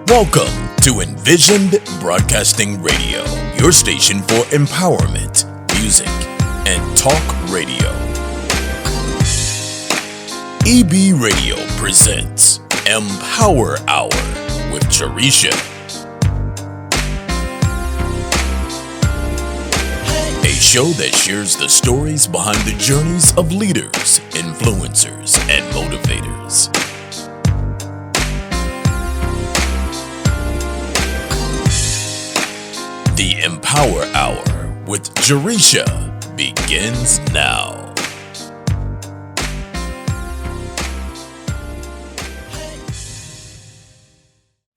Welcome to Envisioned Broadcasting Radio, your station for empowerment, music, and talk radio. EB Radio presents Empower Hour with Jaresha. A show that shares the stories behind the journeys of leaders, influencers, and motivators. The Empower Hour with Jaresha begins now.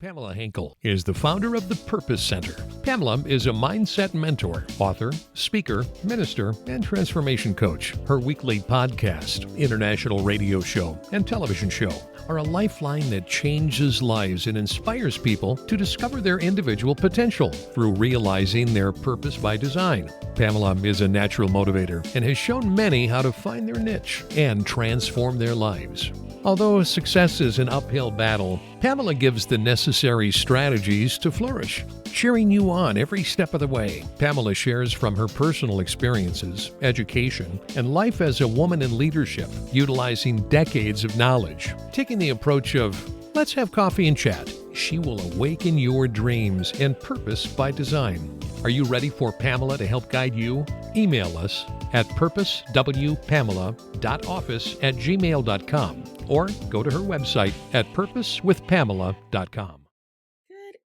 Pamela Henkel is the founder of the Purpose Center. Pamela is a mindset mentor, author, speaker, minister, and transformation coach. Her weekly podcast, international radio show, and television show are a lifeline that changes lives and inspires people to discover their individual potential through realizing their purpose by design. Pamela is a natural motivator and has shown many how to find their niche and transform their lives. Although success is an uphill battle, Pamela gives the necessary strategies to flourish, cheering you on every step of the way. Pamela shares from her personal experiences, education, and life as a woman in leadership, utilizing decades of knowledge. Taking the approach of, let's have coffee and chat, she will awaken your dreams and purpose by design. Are you ready for Pamela to help guide you? Email us at purposewpamela.office@gmail.com or go to her website at purposewithpamela.com.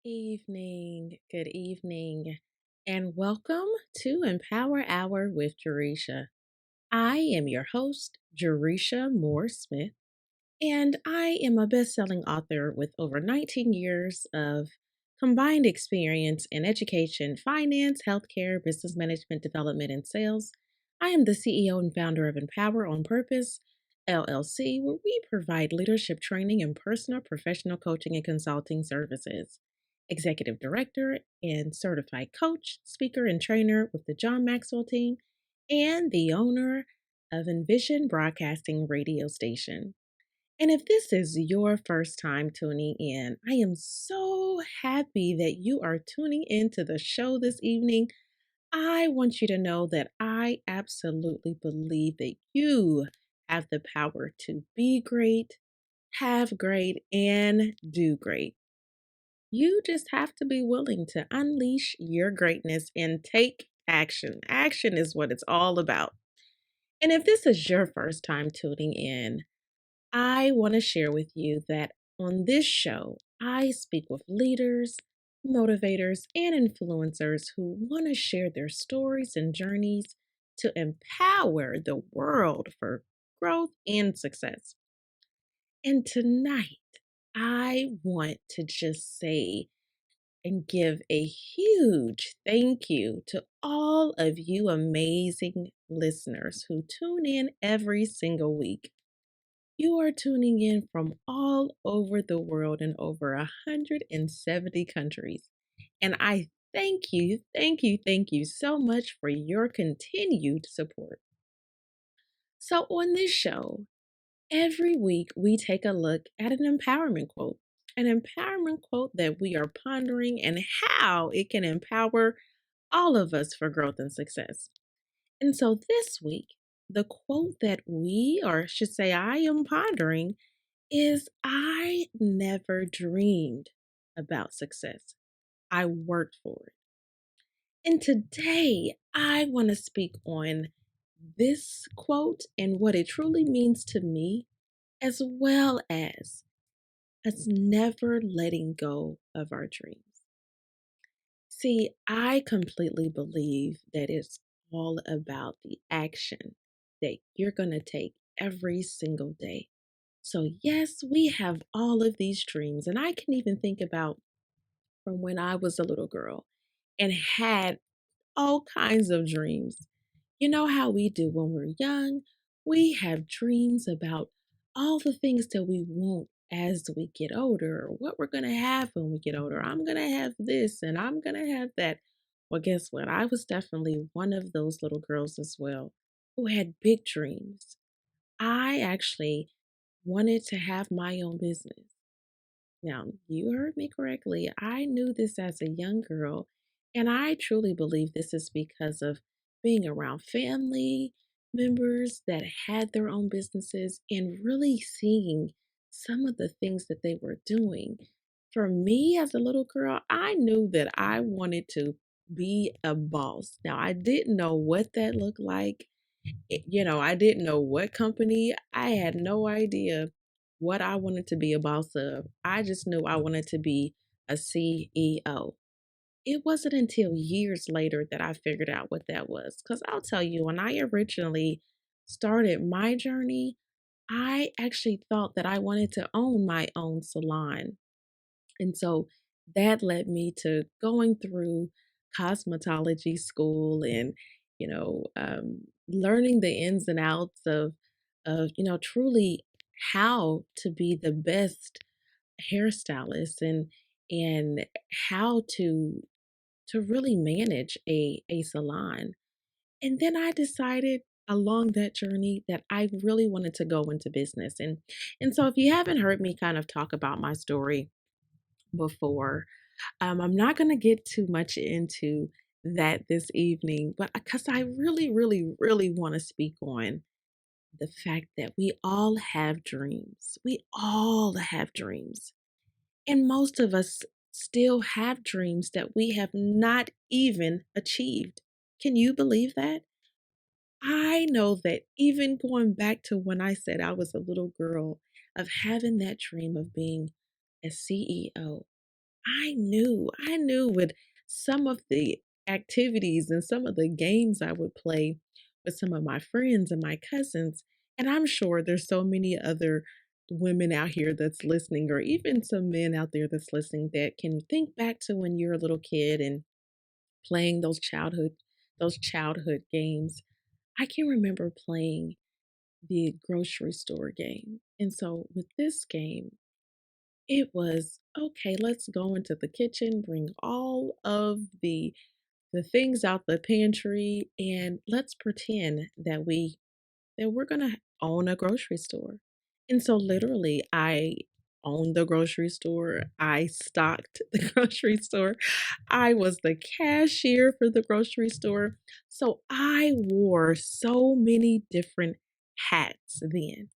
Good evening, and welcome to Empower Hour with Jaresha. I am your host, Jaresha Moore-Smith, and I am a best-selling author with over 19 years of combined experience in education, finance, healthcare, business management, development, and sales. I am the CEO and founder of Empower on Purpose, LLC, where we provide leadership training and personal professional coaching and consulting services. Executive Director and Certified Coach, Speaker, and Trainer with the John Maxwell team, and the owner of Envisioned Broadcasting radio station. And if this is your first time tuning in, I am so happy that you are tuning into the show this evening. I want you to know that I absolutely believe that you have the power to be great, have great, and do great. You just have to be willing to unleash your greatness and take action. Action is what it's all about. And if this is your first time tuning in, I want to share with you that on this show, I speak with leaders, motivators, and influencers who want to share their stories and journeys to empower the world for growth and success. And tonight, I want to just say and give a huge thank you to all of you amazing listeners who tune in every single week. You are tuning in from all over the world in over 170 countries. And I thank you so much for your continued support. So on this show, every week we take a look at an empowerment quote that we are pondering and how it can empower all of us for growth and success. And so this week, the quote that I am pondering is, I never dreamed about success. I worked for it. And today, I want to speak on this quote and what it truly means to me, as well as us never letting go of our dreams. See, I completely believe that it's all about the action that you're going to take every single day. So yes, we have all of these dreams, and I can even think about from when I was a little girl and had all kinds of dreams. You know how we do when we're young? We have dreams about all the things that we want as we get older, or what we're going to have when we get older. I'm going to have this and I'm going to have that. Well, guess what? I was definitely one of those little girls as well who had big dreams. I actually wanted to have my own business. Now, you heard me correctly. I knew this as a young girl, and I truly believe this is because of being around family members that had their own businesses and really seeing some of the things that they were doing. For me as a little girl, I knew that I wanted to be a boss. Now, I didn't know what that looked like. I didn't know what company. I had no idea what I wanted to be a boss of. I just knew I wanted to be a CEO. It wasn't until years later that I figured out what that was. Because I'll tell you, when I originally started my journey, I actually thought that I wanted to own my own salon. And so that led me to going through cosmetology school and, learning the ins and outs of truly how to be the best hairstylist and how to really manage a salon. And then I decided along that journey that I really wanted to go into business. And so if you haven't heard me kind of talk about my story before, I'm not going to get too much into that this evening, but because I really, really, really want to speak on the fact that we all have dreams. We all have dreams. And most of us still have dreams that we have not even achieved. Can you believe that? I know that even going back to when I said I was a little girl, of having that dream of being a CEO, I knew with some of the activities and some of the games I would play with some of my friends and my cousins. And I'm sure there's so many other women out here that's listening, or even some men out there that's listening that can think back to when you're a little kid and playing those childhood games. I can remember playing the grocery store game. And so with this game, it was okay, let's go into the kitchen, bring all of the things out the pantry, and let's pretend that we're going to own a grocery store. And so literally I owned the grocery store. I stocked the grocery store. I was the cashier for the grocery store. So I wore so many different hats then.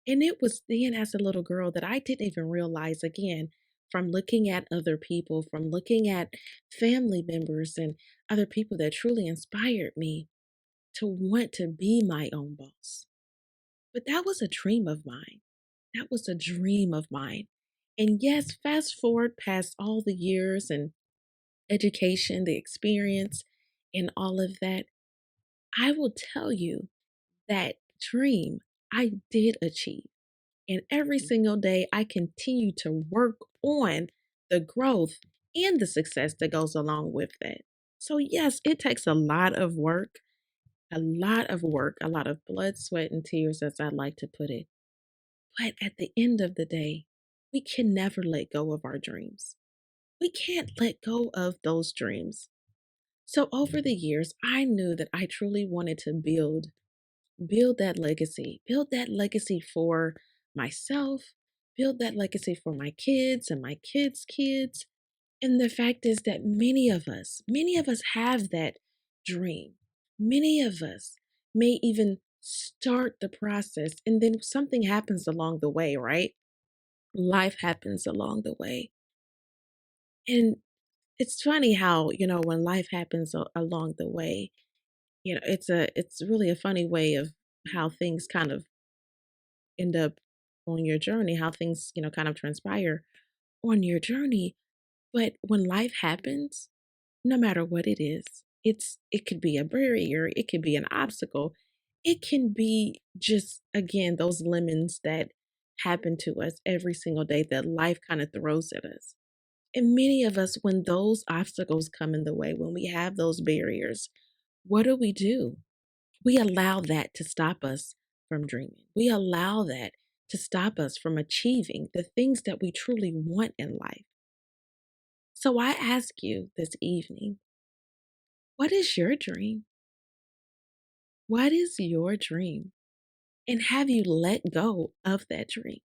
And it was then, as a little girl, that I didn't even realize, again, from looking at other people, from looking at family members and other people that truly inspired me to want to be my own boss. But that was a dream of mine. That was a dream of mine. And yes, fast forward past all the years and education, the experience, and all of that, I will tell you that dream I did achieve. And every single day, I continue to work on the growth and the success that goes along with that. So, yes, it takes a lot of work, a lot of work, a lot of blood, sweat, and tears, as I like to put it. But at the end of the day, we can never let go of our dreams. We can't let go of those dreams. So, over the years, I knew that I truly wanted to build that legacy for myself, build that legacy for my kids and my kids' kids. And the fact is that many of us have that dream. Many of us may even start the process and then something happens along the way, right? Life happens along the way. And it's funny how, when life happens along the way, it's really a funny way of how things kind of end up on your journey, how things, kind of transpire on your journey. But when life happens, no matter what it is, it could be a barrier, it could be an obstacle, it can be just, again, those lemons that happen to us every single day that life kind of throws at us. And many of us, when those obstacles come in the way, when we have those barriers, what do? We allow that to stop us from dreaming. We allow that to stop us from achieving the things that we truly want in life. So I ask you this evening, what is your dream? What is your dream? And have you let go of that dream?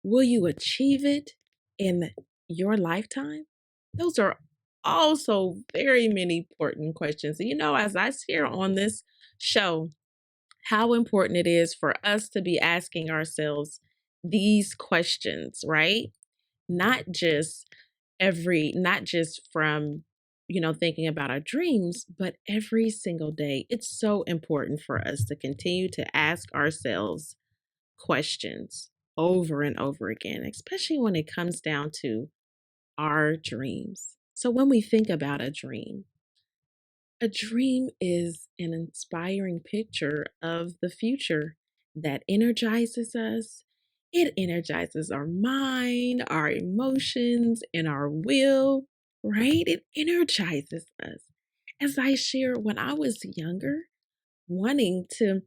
will you achieve it in your lifetime? Those are also very many important questions. As I share on this show, how important it is for us to be asking ourselves these questions, right? Not just not just from, thinking about our dreams, but every single day. It's so important for us to continue to ask ourselves questions over and over again, especially when it comes down to our dreams. So when we think about a dream is an inspiring picture of the future that energizes us. It energizes our mind, our emotions, and our will, right? It energizes us. As I shared when I was younger, wanting to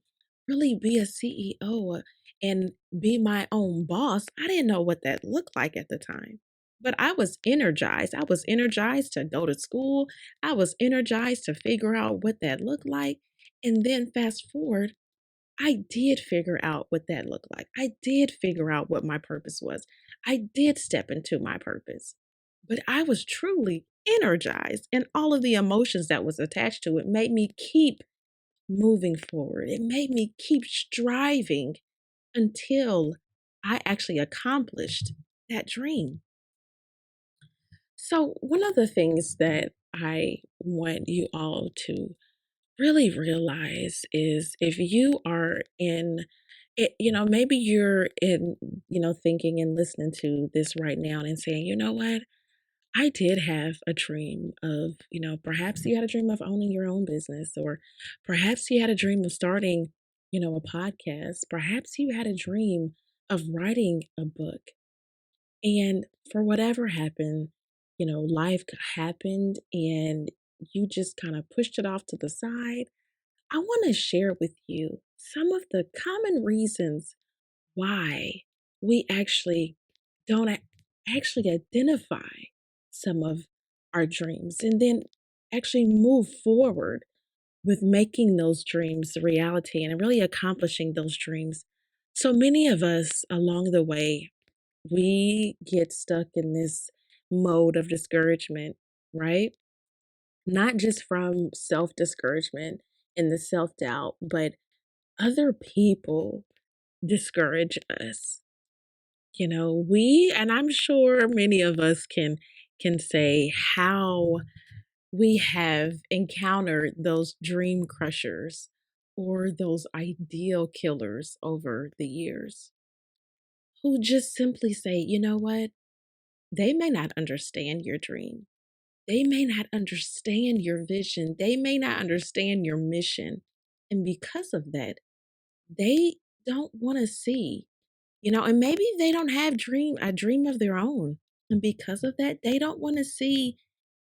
really be a CEO and be my own boss, I didn't know what that looked like at the time. But I was energized. I was energized to go to school. I was energized to figure out what that looked like. And then fast forward, I did figure out what that looked like. I did figure out what my purpose was. I did step into my purpose. But I was truly energized, and all of the emotions that was attached to it made me keep moving forward. It made me keep striving until I actually accomplished that dream. So, one of the things that I want you all to really realize is if you are in it, maybe you're in, thinking and listening to this right now and saying, you know what? I did have a dream of, perhaps you had a dream of owning your own business, or perhaps you had a dream of starting, a podcast. Perhaps you had a dream of writing a book. And for whatever happened, life happened and you just kind of pushed it off to the side. I want to share with you some of the common reasons why we actually don't actually identify some of our dreams and then actually move forward with making those dreams a reality and really accomplishing those dreams. So many of us along the way, we get stuck in this mode of discouragement, right? Not just from self discouragement and the self doubt, but other people discourage us. And I'm sure many of us can say how we have encountered those dream crushers or those ideal killers over the years who just simply say, you know what? They may not understand your dream. They may not understand your vision. They may not understand your mission. And because of that, they don't want to see, and maybe they don't have a dream of their own. And because of that, they don't want to see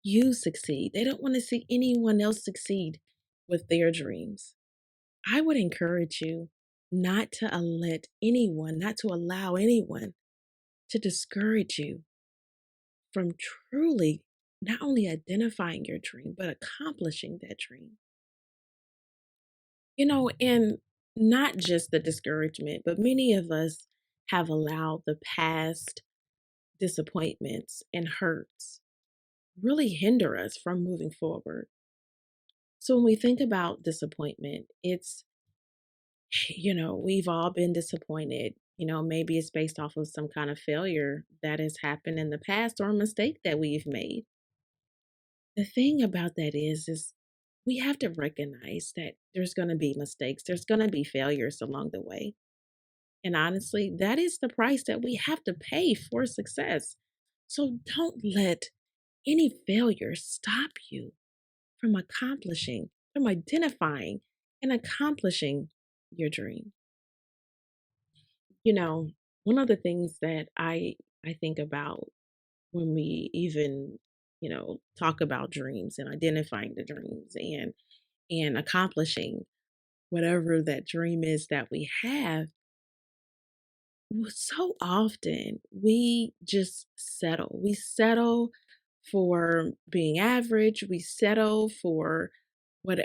you succeed. They don't want to see anyone else succeed with their dreams. I would encourage you not to not to allow anyone to discourage you from truly not only identifying your dream, but accomplishing that dream. And not just the discouragement, but many of us have allowed the past disappointments and hurts really hinder us from moving forward. So when we think about disappointment, it's, we've all been disappointed. Maybe it's based off of some kind of failure that has happened in the past or a mistake that we've made. The thing about that is we have to recognize that there's going to be mistakes. There's going to be failures along the way. And honestly, that is the price that we have to pay for success. So don't let any failure stop you from identifying and accomplishing your dream. One of the things that I think about when we even, talk about dreams and identifying the dreams and accomplishing whatever that dream is that we have, so often we just settle. We settle for being average. We settle for what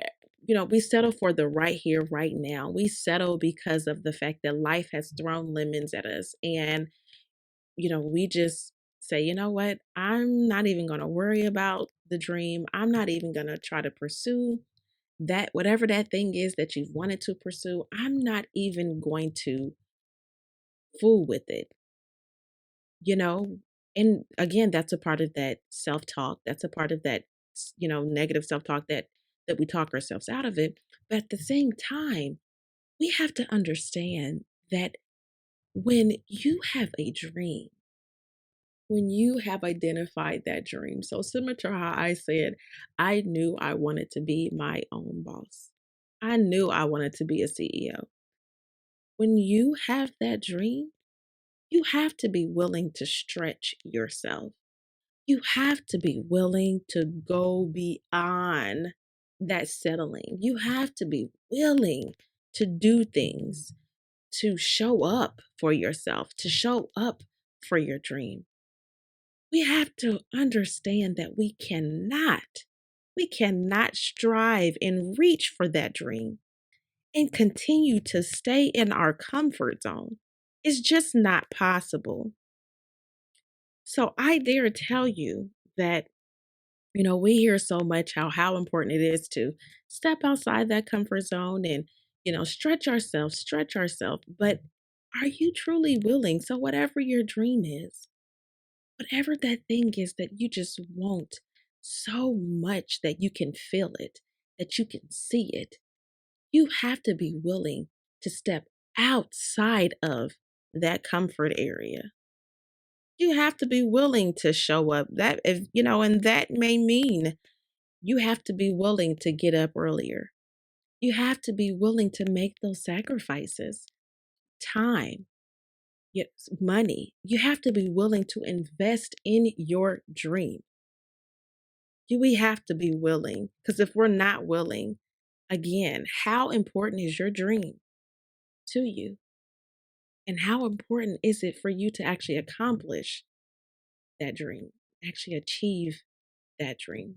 we settle for the right here, right now. We settle because of the fact that life has thrown lemons at us and we just say, you know what? I'm not even going to worry about the dream. I'm not even going to try to pursue that, whatever that thing is that you've wanted to pursue. I'm not even going to fool with it, you know? And again, that's a part of that self-talk. That's a part of that, negative self-talk that we talk ourselves out of it. But at the same time, we have to understand that when you have a dream, when you have identified that dream, so similar to how I said, I knew I wanted to be my own boss. I knew I wanted to be a CEO. When you have that dream, you have to be willing to stretch yourself. You have to be willing to go beyond that settling. You have to be willing to do things, to show up for yourself, to show up for your dream. We have to understand that we cannot strive and reach for that dream and continue to stay in our comfort zone. It's just not possible. So I dare tell you that, we hear so much how important it is to step outside that comfort zone and, stretch ourselves. But are you truly willing? So whatever your dream is, whatever that thing is that you just want so much that you can feel it, that you can see it, you have to be willing to step outside of that comfort area. You have to be willing to show up. That if and that may mean you have to be willing to get up earlier. You have to be willing to make those sacrifices. Time, yes, money. You have to be willing to invest in your dream. We have to be willing, because if we're not willing, again, how important is your dream to you? And how important is it for you to actually accomplish that dream, actually achieve that dream?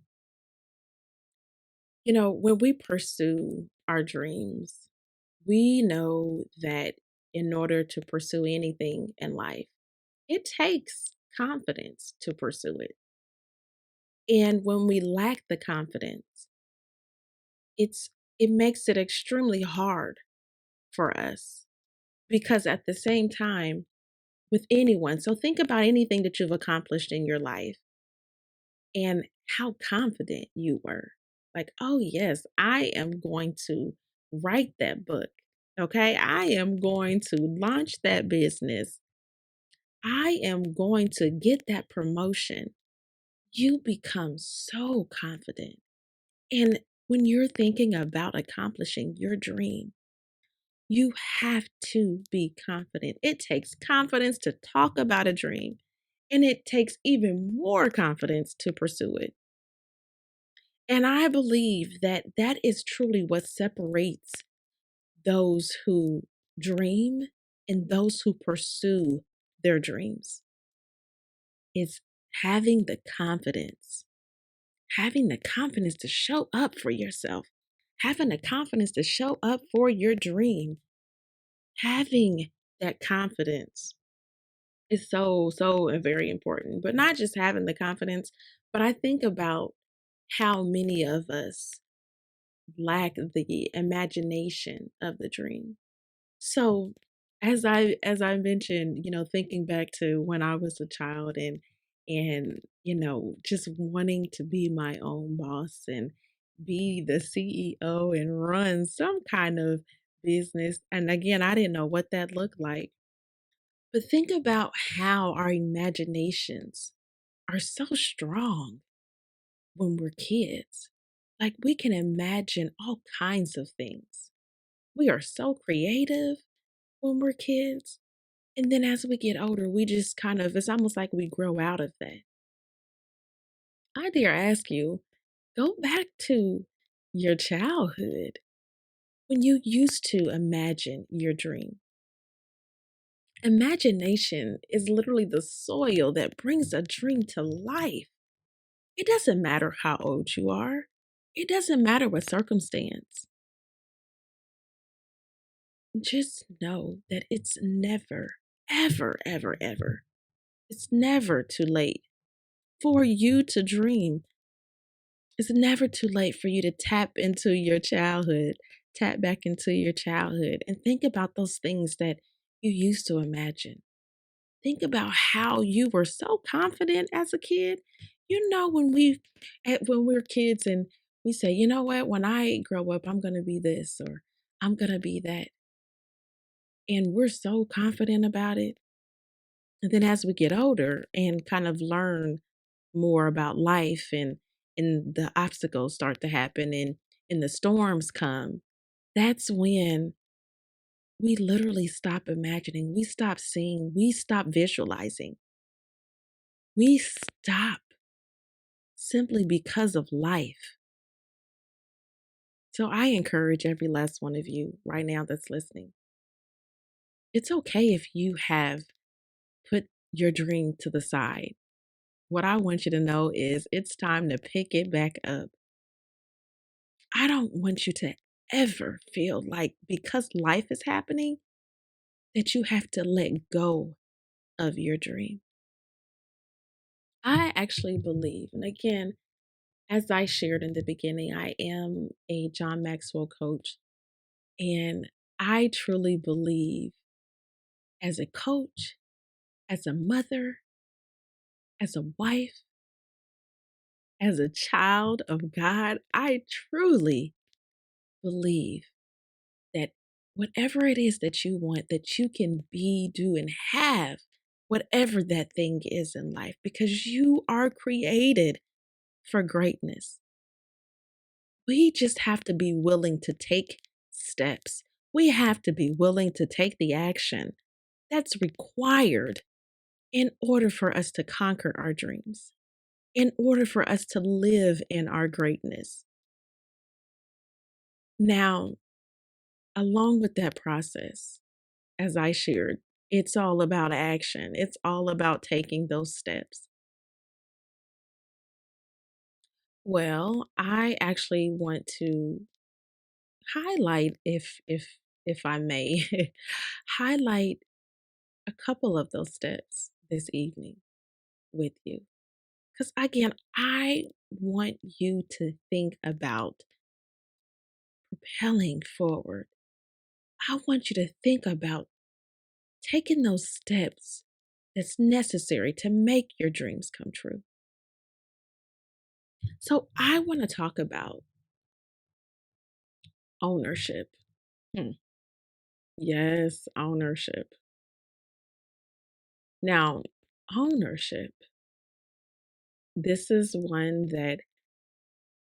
When we pursue our dreams, we know that in order to pursue anything in life, it takes confidence to pursue it. And when we lack the confidence, it makes it extremely hard for us, because at the same time, with anyone, so think about anything that you've accomplished in your life and how confident you were. Like, oh, yes, I am going to write that book. Okay. I am going to launch that business. I am going to get that promotion. You become so confident. And when you're thinking about accomplishing your dream, you have to be confident. It takes confidence to talk about a dream, and it takes even more confidence to pursue it. And I believe that that is truly what separates those who dream and those who pursue their dreams, is having the confidence to show up for yourself, having the confidence to show up for your dream. Having that confidence is so, so very important, but not just having the confidence, but I think about how many of us lack the imagination of the dream. So as I mentioned, thinking back to when I was a child and just wanting to be my own boss and be the CEO and run some kind of business. And again, I didn't know what that looked like. But think about how our imaginations are so strong when we're kids. Like, we can imagine all kinds of things. We are so creative when we're kids. And then as we get older, we just it's almost like we grow out of that. I dare ask you, go back to your childhood when you used to imagine your dream. Imagination is literally the soil that brings a dream to life. It doesn't matter how old you are. It doesn't matter what circumstance. Just know that it's never, ever, ever, ever It's never too late for you to dream. It's never too late for you to tap into your childhood, tap back into your childhood, and think about those things that you used to imagine. Think about how you were so confident as a kid. When we're kids and we say, you know what, when I grow up, I'm gonna be this or I'm gonna be that. And we're so confident about it. And then as we get older and kind of learn more about life and the obstacles start to happen and the storms come, that's when we literally stop imagining, we stop seeing, we stop visualizing. We stop simply because of life. So I encourage every last one of you right now that's listening. It's okay if you have put your dream to the side. What I want you to know is it's time to pick it back up. I don't want you to ever feel like because life is happening that you have to let go of your dream. I actually believe, and again, as I shared in the beginning, I am a John Maxwell coach, and I truly believe as a coach, as a mother, as a wife, as a child of God, I truly believe that whatever it is that you want, that you can be, do, and have whatever that thing is in life because you are created for greatness. We just have to be willing to take steps. We have to be willing to take the action that's required in order for us to conquer our dreams, in order for us to live in our greatness. Now, along with that process, as I shared, it's all about action. It's all about taking those steps. Well, I actually want to highlight, if I may, highlight a couple of those steps this evening with you. Because again, I want you to think about propelling forward. I want you to think about taking those steps that's necessary to make your dreams come true. So I want to talk about ownership. Hmm. Yes, ownership. Now, ownership, this is one that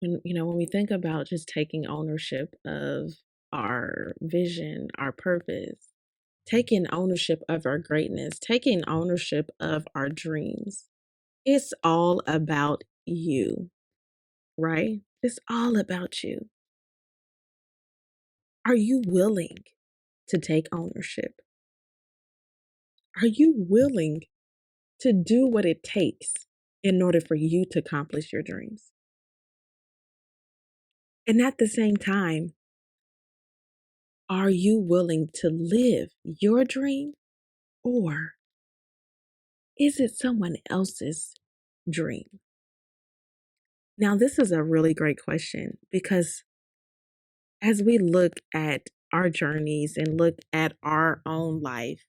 when we think about just taking ownership of our vision, our purpose, taking ownership of our greatness, taking ownership of our dreams, it's all about you, right? It's all about you. Are you willing to take ownership? Are you willing to do what it takes in order for you to accomplish your dreams? And at the same time, are you willing to live your dream or is it someone else's dream? Now, this is a really great question because as we look at our journeys and look at our own life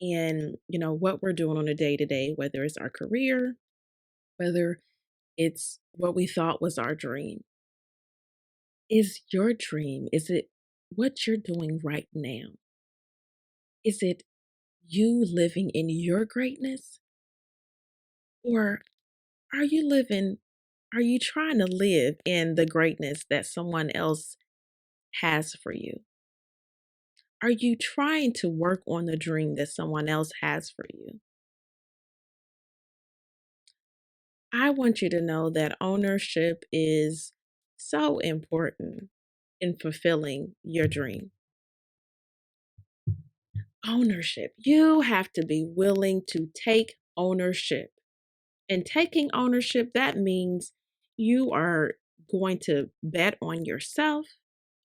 and what we're doing on a day to day, whether it's our career, whether it's what we thought was our dream, is your dream, is it what you're doing right now? Is it you living in your greatness? Or are you living, are you trying to live in the greatness that someone else has for you? Are you trying to work on the dream that someone else has for you? I want you to know that ownership is so important in fulfilling your dream. Ownership. You have to be willing to take ownership. And taking ownership, that means you are going to bet on yourself.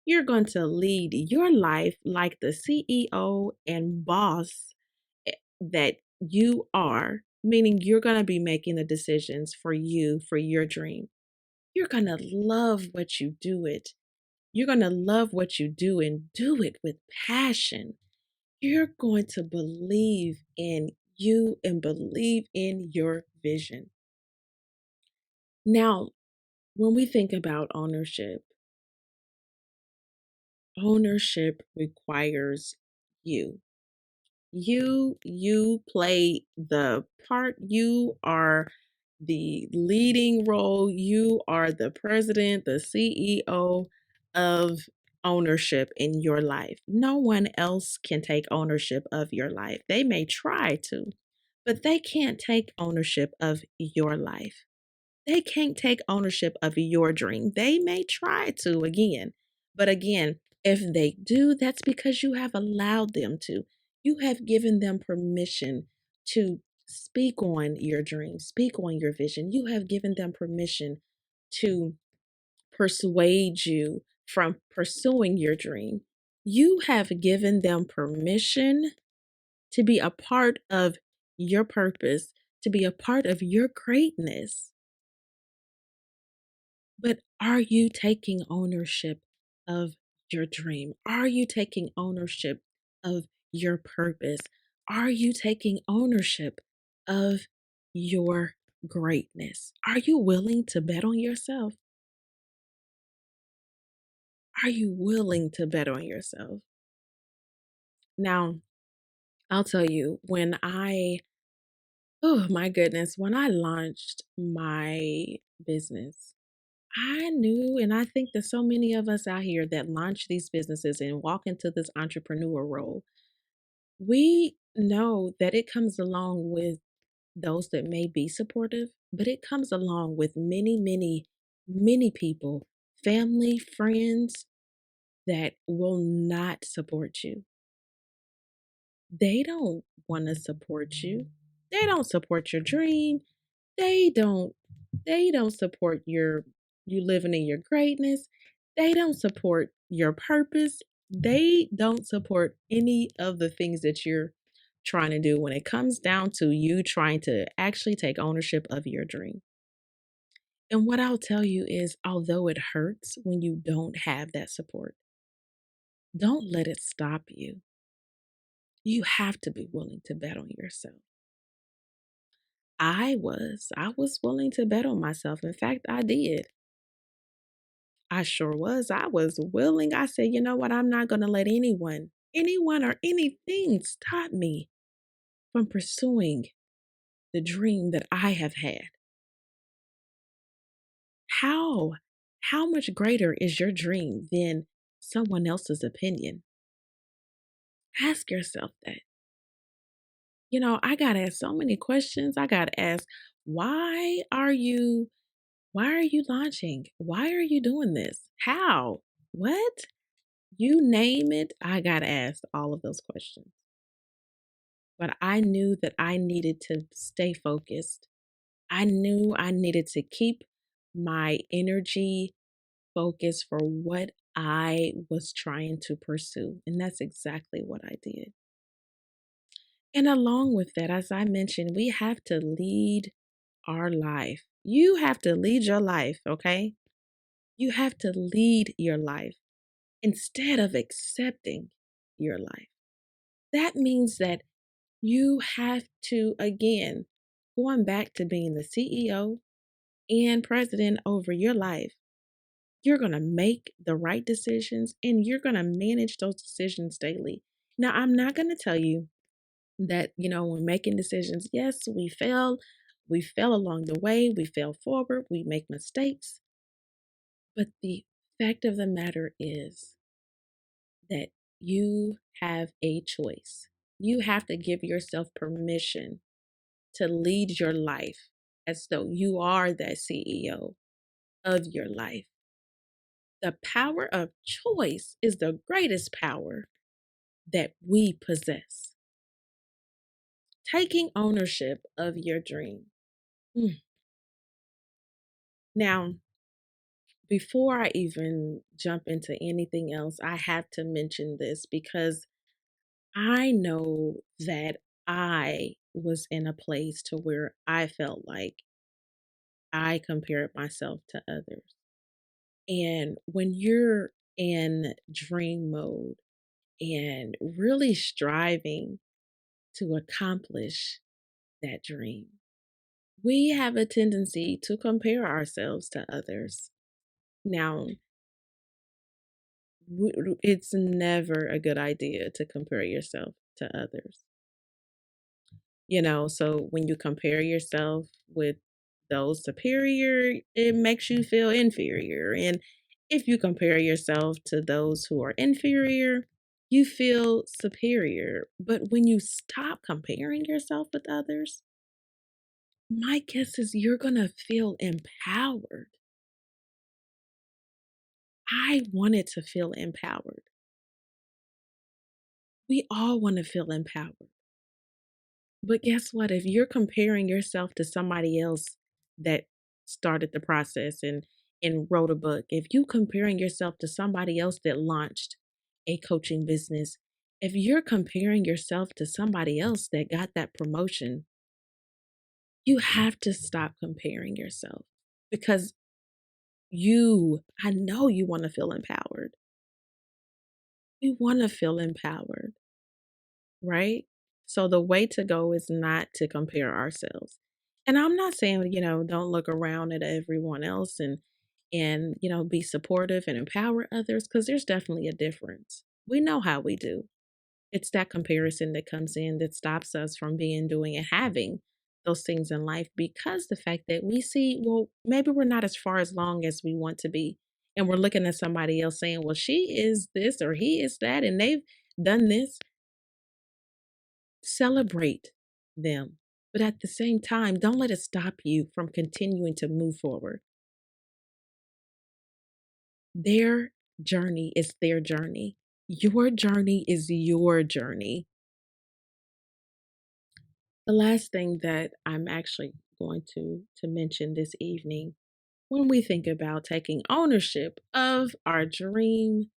You're going to lead your life like the CEO and boss that you are. meaning you're going to be making the decisions for you, for your dream. You're going to love what you do it. You're going to love what you do and do it with passion. You're going to believe in you and believe in your vision. Now, when we think about ownership requires you. You play the part. You are the leading role. You are the president, the CEO of ownership in your life. No one else can take ownership of your life. They may try to, but they can't take ownership of your life. They can't take ownership of your dream. They may try to again, but again, if they do, that's because you have allowed them to. You have given them permission to speak on your dream, speak on your vision. You have given them permission to persuade you from pursuing your dream. You have given them permission to be a part of your purpose, to be a part of your greatness. But are you taking ownership of your dream? Are you taking ownership of your purpose? Are you taking ownership of your greatness? Are you willing to bet on yourself? Are you willing to bet on yourself? Now, I'll tell you, oh my goodness, when I launched my business, I knew, and I think that so many of us out here that launch these businesses and walk into this entrepreneur role, we know that it comes along with those that may be supportive, but it comes along with many, many, many people, family, friends that will not support you. They don't want to support you. They don't support your dream. They don't support you living in your greatness. They don't support your purpose. They don't support any of the things that you're trying to do when it comes down to you trying to actually take ownership of your dream. And what I'll tell you is, although it hurts when you don't have that support, don't let it stop you. You have to be willing to bet on yourself. I was willing to bet on myself. In fact, I did. I sure was. I was willing. I said, you know what? I'm not going to let anyone or anything stop me from pursuing the dream that I have had. How, how much greater is your dream than someone else's opinion? Ask yourself that. I got to ask so many questions. I got to ask, why are you launching? Why are you doing this? How? What? You name it, I got to ask all of those questions. But I knew that I needed to stay focused. I knew I needed to keep my energy focused for what I was trying to pursue. And that's exactly what I did. And along with that, as I mentioned, we have to lead our life. You have to lead your life, okay? You have to lead your life instead of accepting your life. That means that you have to, again, going back to being the CEO and president over your life, you're going to make the right decisions and you're going to manage those decisions daily. Now, I'm not going to tell you that, when making decisions, yes, we fail. We fail along the way. We fail forward. We make mistakes. But the fact of the matter is that you have a choice. You have to give yourself permission to lead your life as though you are that CEO of your life. The power of choice is the greatest power that we possess. Taking ownership of your dream. Now, before I even jump into anything else, I have to mention this because I know that I was in a place to where I felt like I compared myself to others. And when you're in dream mode and really striving to accomplish that dream, we have a tendency to compare ourselves to others. Now, it's never a good idea to compare yourself to others. So when you compare yourself with those superior, it makes you feel inferior. And if you compare yourself to those who are inferior, you feel superior. But when you stop comparing yourself with others, my guess is you're going to feel empowered. I wanted to feel empowered. We all want to feel empowered. But guess what? If you're comparing yourself to somebody else that started the process and wrote a book, if you comparing yourself to somebody else that launched a coaching business, if you're comparing yourself to somebody else that got that promotion, you have to stop comparing yourself because I know you want to feel empowered. We want to feel empowered, right? So the way to go is not to compare ourselves. And I'm not saying, don't look around at everyone else and be supportive and empower others because there's definitely a difference. We know how we do. It's that comparison that comes in that stops us from doing and having those things in life because the fact that we see, well, maybe we're not as far as long as we want to be. And we're looking at somebody else saying, well, she is this or he is that, and they've done this. Celebrate them. But at the same time, don't let it stop you from continuing to move forward. Their journey is their journey. Your journey is your journey. The last thing that I'm actually going to mention this evening, when we think about taking ownership of our dream,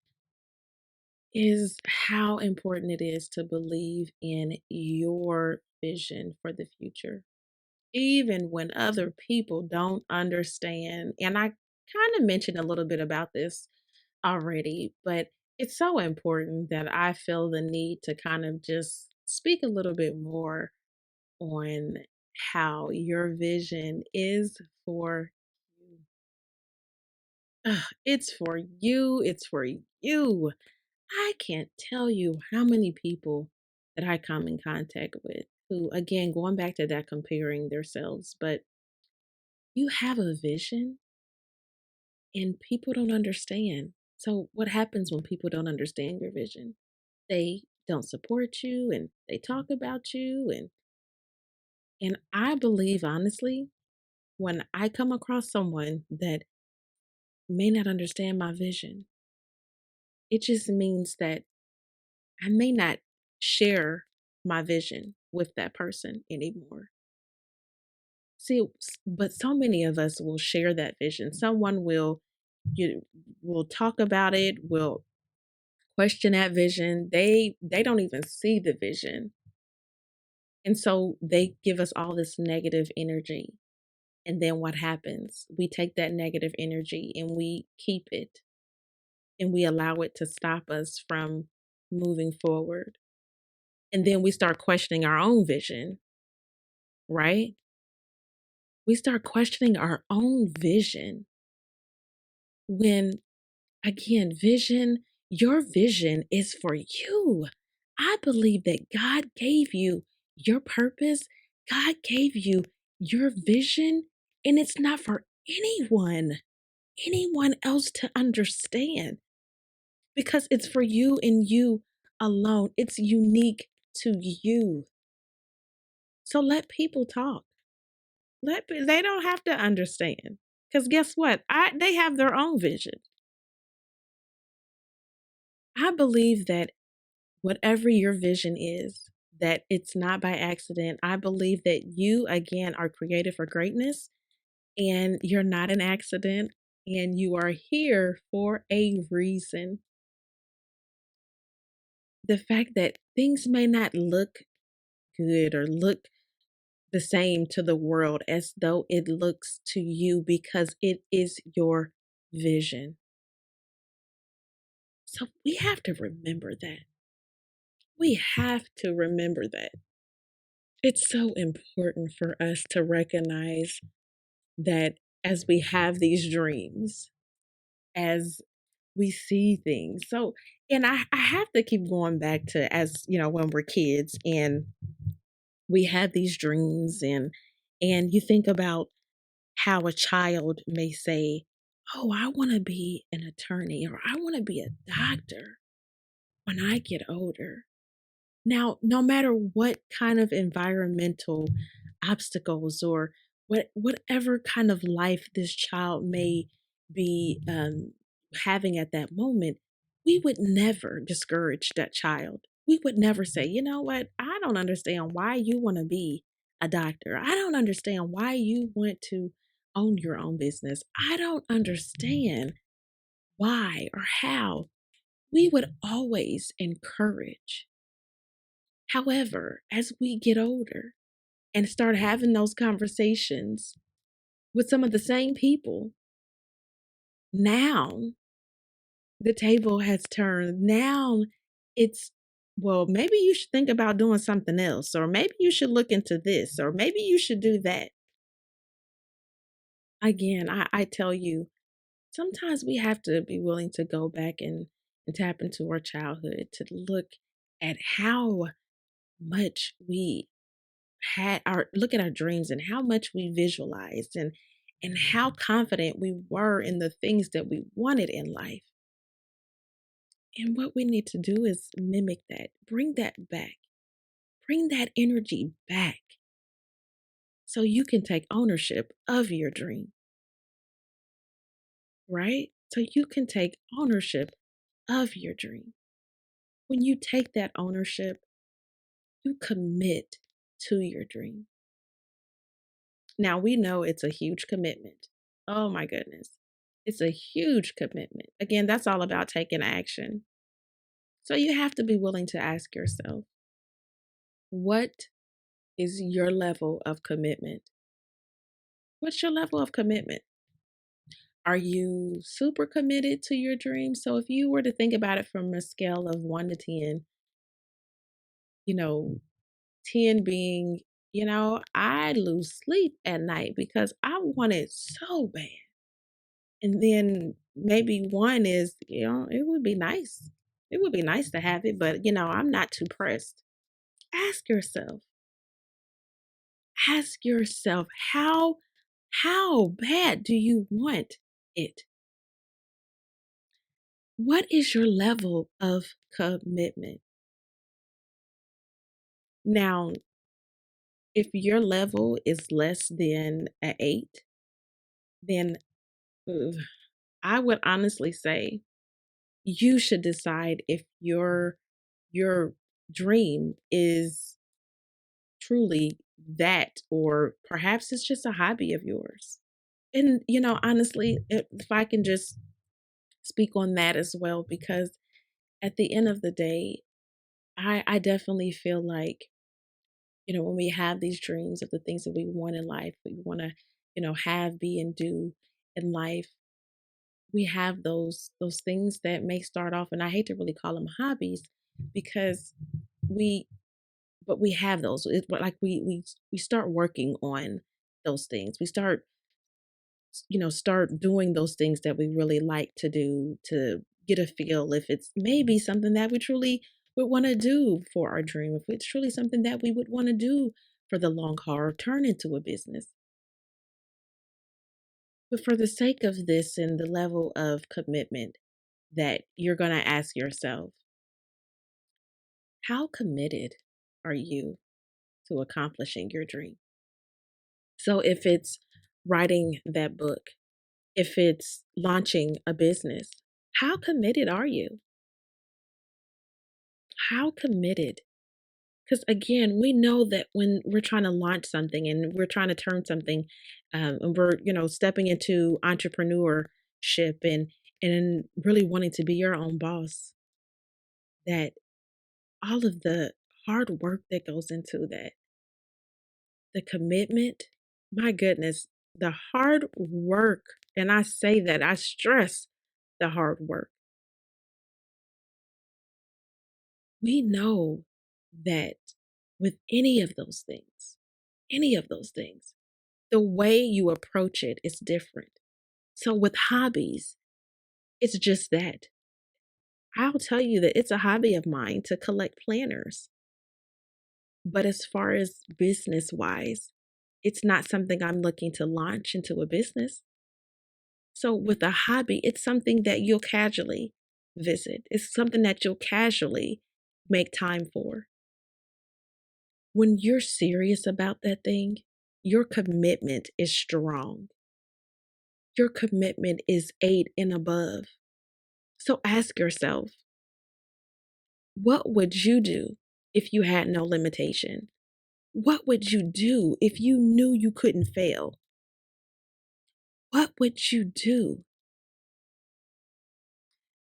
is how important it is to believe in your vision for the future. Even when other people don't understand. And I kind of mentioned a little bit about this already, but it's so important that I feel the need to kind of just speak a little bit more on how your vision is for you. It's for you. It's for you. I can't tell you how many people that I come in contact with who, again, going back to that comparing themselves, but you have a vision and people don't understand. So, what happens when people don't understand your vision? They don't support you and they talk about you. And I believe, honestly, when I come across someone that may not understand my vision, it just means that I may not share my vision with that person anymore. See, but so many of us will share that vision. Someone will talk about it, will question that vision. They don't even see the vision. And so they give us all this negative energy. And then what happens? We take that negative energy and we keep it and we allow it to stop us from moving forward. And then we start questioning our own vision, right? We start questioning our own vision when, again, your vision is for you. I believe that God gave you your purpose, God gave you your vision, and it's not for anyone else to understand because it's for you and you alone. It's unique to you. So let people talk. They don't have to understand because guess what? They have their own vision. I believe that whatever your vision is, that it's not by accident. I believe that you, again, are created for greatness and you're not an accident and you are here for a reason. The fact that things may not look good or look the same to the world as though it looks to you because it is your vision. So we have to remember that. We have to remember that. It's so important for us to recognize that as we have these dreams, as we see things. So, and I have to keep going back to, as you know, when we're kids and we have these dreams, and you think about how a child may say, "Oh, I want to be an attorney," or "I want to be a doctor when I get older." Now, no matter what kind of environmental obstacles or whatever kind of life this child may be having at that moment, we would never discourage that child. We would never say, "You know what? I don't understand why you want to be a doctor. I don't understand why you want to own your own business. I don't understand why or how." We would always encourage. However, as we get older and start having those conversations with some of the same people, now the table has turned. Now it's, well, maybe you should think about doing something else, or maybe you should look into this, or maybe you should do that. Again, I tell you, sometimes we have to be willing to go back and tap into our childhood to look at how much we look at our dreams and how much we visualized and how confident we were in the things that we wanted in life. And what we need to do is mimic that, bring that back, bring that energy back so you can take ownership of your dream, right? So you can take ownership of your dream. When you take that ownership, you commit to your dream. Now, we know it's a huge commitment. Oh my goodness. It's a huge commitment. Again, that's all about taking action. So you have to be willing to ask yourself, what is your level of commitment? What's your level of commitment? Are you super committed to your dream? So if you were to think about it from a scale of 1 to 10, you know, 10 being, I lose sleep at night because I want it so bad. And then maybe 1 is, it would be nice. It would be nice to have it, but I'm not too pressed. Ask yourself, how bad do you want it? What is your level of commitment? Now, if your level is less than an 8, then ugh, I would honestly say you should decide if your dream is truly that, or perhaps it's just a hobby of yours. And honestly, if I can just speak on that as well, because at the end of the day, I definitely feel like, when we have these dreams of the things that we want in life, we want to, have, be, and do in life, we have those things that may start off, and I hate to really call them hobbies, because we but we have those. But like we start working on those things. We start doing those things that we really like to do, to get a feel if it's maybe something that we truly would want to do for our dream, if it's truly something that we would want to do for the long haul or turn into a business. But for the sake of this and the level of commitment that you're going to ask yourself, how committed are you to accomplishing your dream? So if it's writing that book, if it's launching a business, how committed are you? How committed? Because again, we know that when we're trying to launch something and we're trying to turn something, and we're stepping into entrepreneurship and really wanting to be your own boss, that all of the hard work that goes into that, the commitment, my goodness, the hard work, and I say that, I stress the hard work. We know that with any of those things, the way you approach it is different. So with hobbies, it's just that. I'll tell you that it's a hobby of mine to collect planners. But as far as business wise, it's not something I'm looking to launch into a business. So with a hobby, it's something that you'll casually visit. It's something that you'll casually make time for. When you're serious about that thing, your commitment is strong. Your commitment is 8 and above. So ask yourself, what would you do if you had no limitation? What would you do if you knew you couldn't fail? What would you do?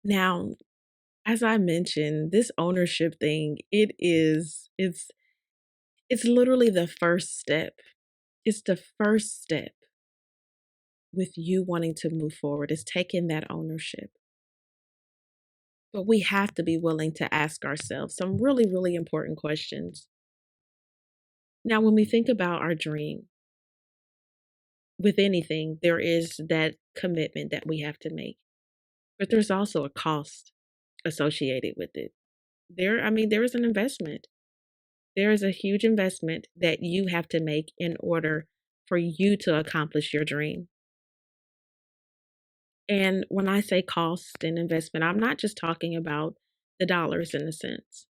Now, as I mentioned, this ownership thing, it's literally the first step. It's the first step with you wanting to move forward, is taking that ownership. But we have to be willing to ask ourselves some really, really important questions. Now, when we think about our dream, with anything, there is that commitment that we have to make, but there's also a cost associated with it. There is an investment. There is a huge investment that you have to make in order for you to accomplish your dream. And when I say cost and investment, I'm not just talking about the dollars and the cents.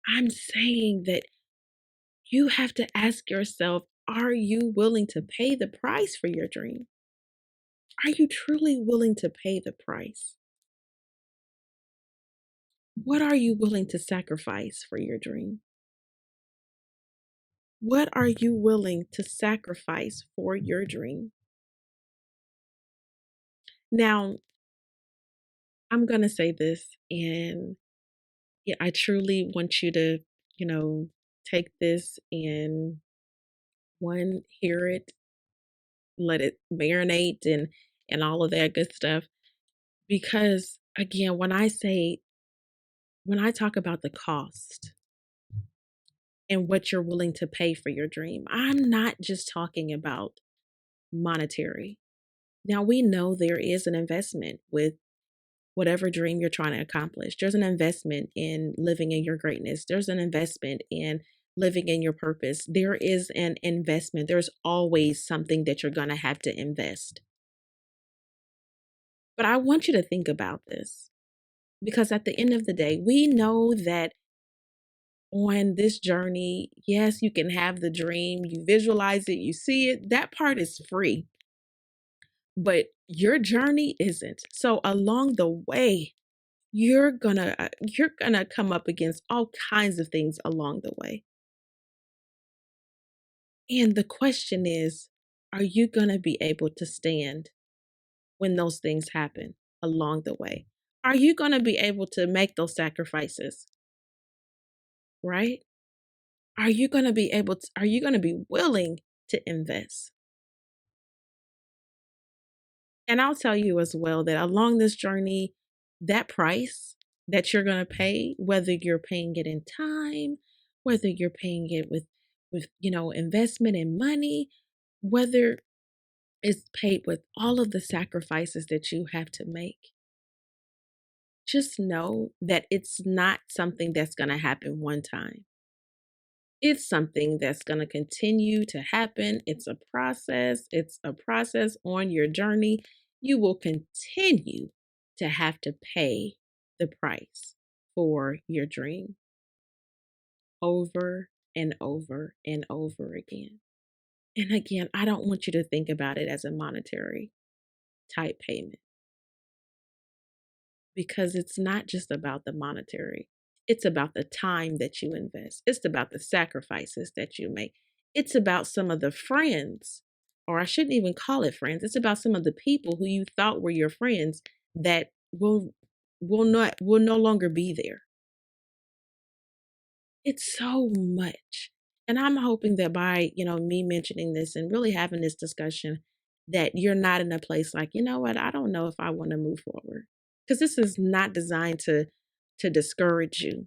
I'm saying that you have to ask yourself, are you willing to pay the price for your dream? Are you truly willing to pay the price? What are you willing to sacrifice for your dream? What are you willing to sacrifice for your dream? Now, I'm going to say this, and yeah, I truly want you to, take this and hear it, let it marinate and all of that good stuff. Because again, when I talk about the cost and what you're willing to pay for your dream, I'm not just talking about monetary. Now, we know there is an investment with whatever dream you're trying to accomplish. There's an investment in living in your greatness. There's an investment in living in your purpose. There is an investment. There's always something that you're going to have to invest. But I want you to think about this, because at the end of the day, we know that on this journey, yes, you can have the dream, you visualize it, you see it. That part is free. But your journey isn't. So along the way, you're gonna come up against all kinds of things along the way. And the question is, are you gonna be able to stand when those things happen along the way? Are you gonna be able to make those sacrifices? Right? Are you gonna be willing to invest? And I'll tell you as well that along this journey, that price that you're going to pay, whether you're paying it in time, whether you're paying it with investment in money, whether it's paid with all of the sacrifices that you have to make, just know that it's not something that's going to happen one time. It's something that's going to continue to happen. It's a process. It's a process on your journey. You will continue to have to pay the price for your dream over and over and over again. And again, I don't want you to think about it as a monetary type payment, because it's not just about the monetary. It's about the time that you invest. It's about the sacrifices that you make. It's about some of the friends, or I shouldn't even call it friends. It's about some of the people who you thought were your friends that will no longer be there. It's so much. And I'm hoping that by, me mentioning this and really having this discussion, that you're not in a place like, you know what, I don't know if I want to move forward. Because this is not designed to discourage you.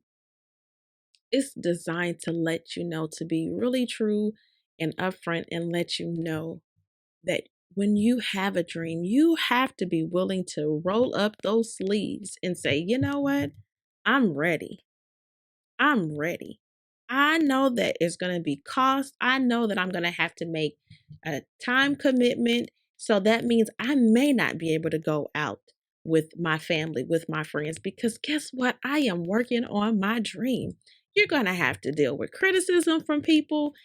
It's designed to let you know, to be really true and upfront, and let you know that when you have a dream, you have to be willing to roll up those sleeves and say, you know what? I'm ready. I'm ready. I know that it's going to be cost. I know that I'm going to have to make a time commitment. So that means I may not be able to go out with my family, with my friends, because guess what? I am working on my dream. You're going to have to deal with criticism from people,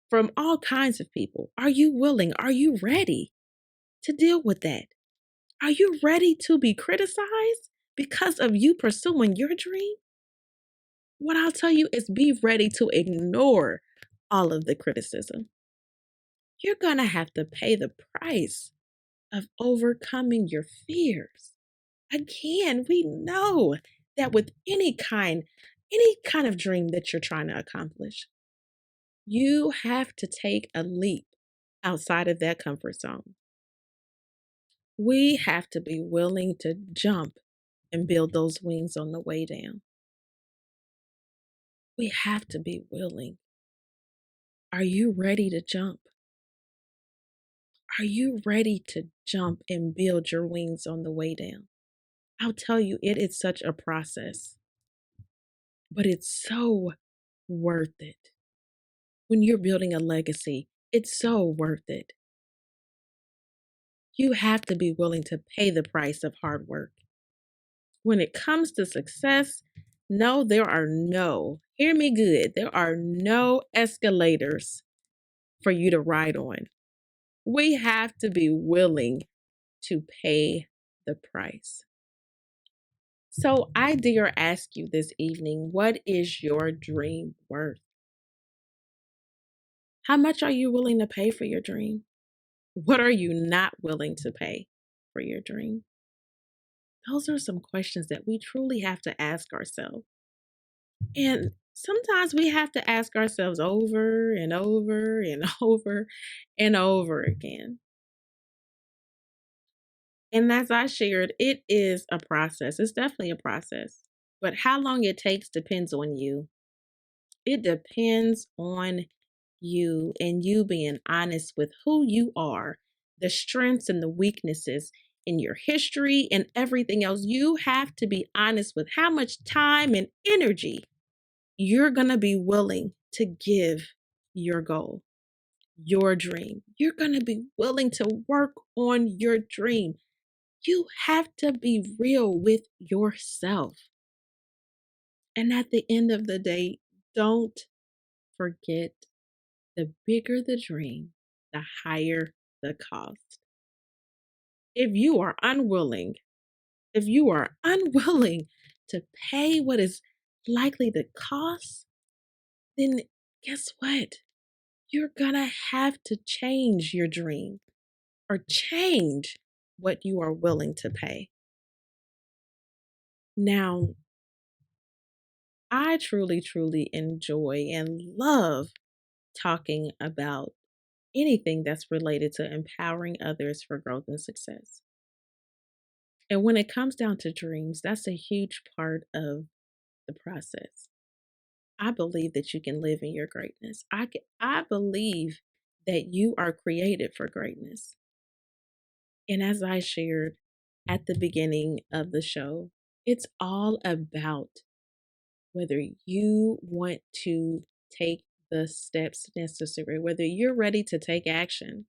from all kinds of people. Are you willing? Are you ready to deal with that? Are you ready to be criticized because of you pursuing your dream? What I'll tell you is be ready to ignore all of the criticism. You're going to have to pay the price of overcoming your fears. Again, we know that with any kind of dream that you're trying to accomplish, you have to take a leap outside of that comfort zone. We have to be willing to jump and build those wings on the way down. We have to be willing. Are you ready to jump? Are you ready to jump and build your wings on the way down? I'll tell you, it is such a process, but it's so worth it. When you're building a legacy, it's so worth it. You have to be willing to pay the price of hard work. When it comes to success, no, hear me good, there are no escalators for you to ride on. We have to be willing to pay the price. So I dare ask you this evening, what is your dream worth? How much are you willing to pay for your dream? What are you not willing to pay for your dream? Those are some questions that we truly have to ask ourselves. And sometimes we have to ask ourselves over and over and over and over again. And as I shared, it is a process. It's definitely a process. But how long it takes depends on you. It depends on you, and you being honest with who you are, the strengths and the weaknesses in your history and everything else. You have to be honest with how much time and energy you're going to be willing to give your goal, your dream. You're going to be willing to work on your dream. You have to be real with yourself. And at the end of the day, don't forget, the bigger the dream, the higher the cost. If you are unwilling to pay what is likely the cost, then guess what? You're gonna have to change your dream or change what you are willing to pay. Now, I truly, truly enjoy and love talking about anything that's related to empowering others for growth and success. And when it comes down to dreams, that's a huge part of the process. I believe that you can live in your greatness. I believe that you are created for greatness. And as I shared at the beginning of the show, it's all about whether you want to take the steps necessary, whether you're ready to take action.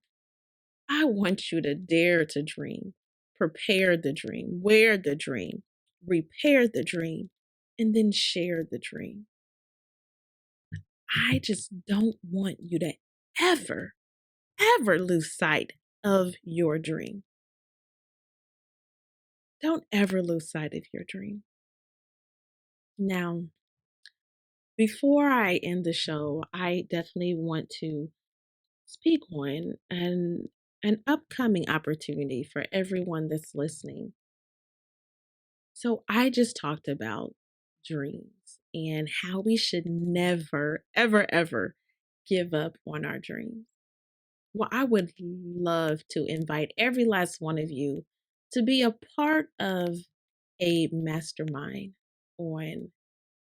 I want you to dare to dream, prepare the dream, wear the dream, repair the dream, and then share the dream. I just don't want you to ever, ever lose sight of your dream. Don't ever lose sight of your dream. Now, before I end the show, I definitely want to speak on an upcoming opportunity for everyone that's listening. So I just talked about dreams and how we should never, ever, ever give up on our dreams. Well, I would love to invite every last one of you to be a part of a mastermind on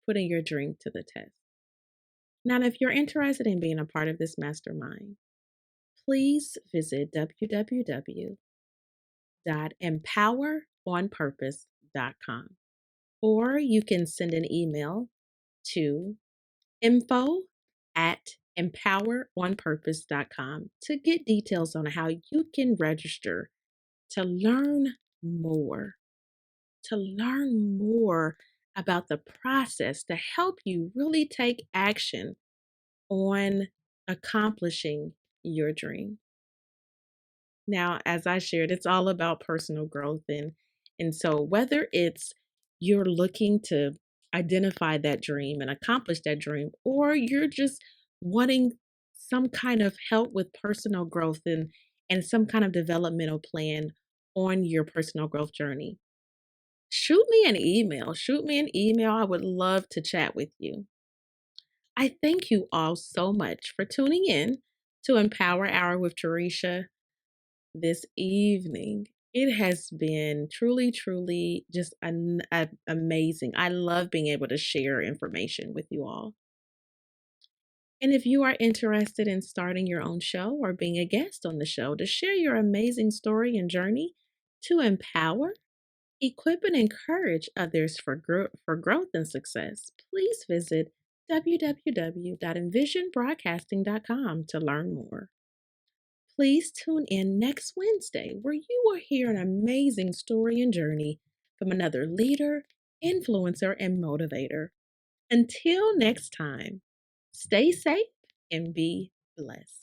putting your dream to the test. Now, if you're interested in being a part of this mastermind, please visit www.empoweronpurpose.com, or you can send an email to info@empoweronpurpose.com to get details on how you can register to learn more, about the process to help you really take action on accomplishing your dream. Now, as I shared, it's all about personal growth. And so whether it's you're looking to identify that dream and accomplish that dream, or you're just wanting some kind of help with personal growth and some kind of developmental plan on your personal growth journey, shoot me an email. I would love to chat with you. I thank you all so much for tuning in to Empower Hour with Jaresha this evening. It has been truly, truly just amazing. I love being able to share information with you all. And if you are interested in starting your own show or being a guest on the show to share your amazing story and journey to empower, equip, and encourage others for growth and success, please visit www.envisionedbroadcasting.com to learn more. Please tune in next Wednesday, where you will hear an amazing story and journey from another leader, influencer, and motivator. Until next time, stay safe and be blessed.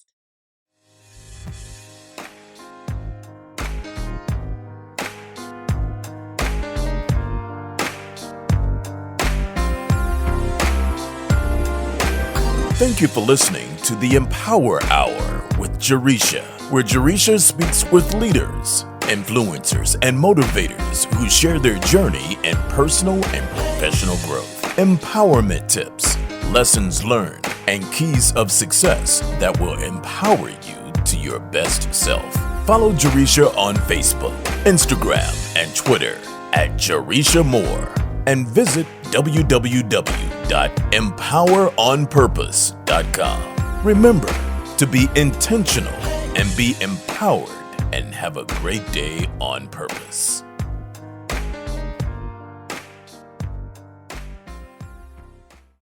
Thank you for listening to the Empower Hour with Jaresha, where Jaresha speaks with leaders, influencers, and motivators who share their journey in personal and professional growth, empowerment tips, lessons learned, and keys of success that will empower you to your best self. Follow Jaresha on Facebook, Instagram, and Twitter at Jaresha Moore, and visit www.empoweronpurpose.com. Remember to be intentional and be empowered, and have a great day on purpose.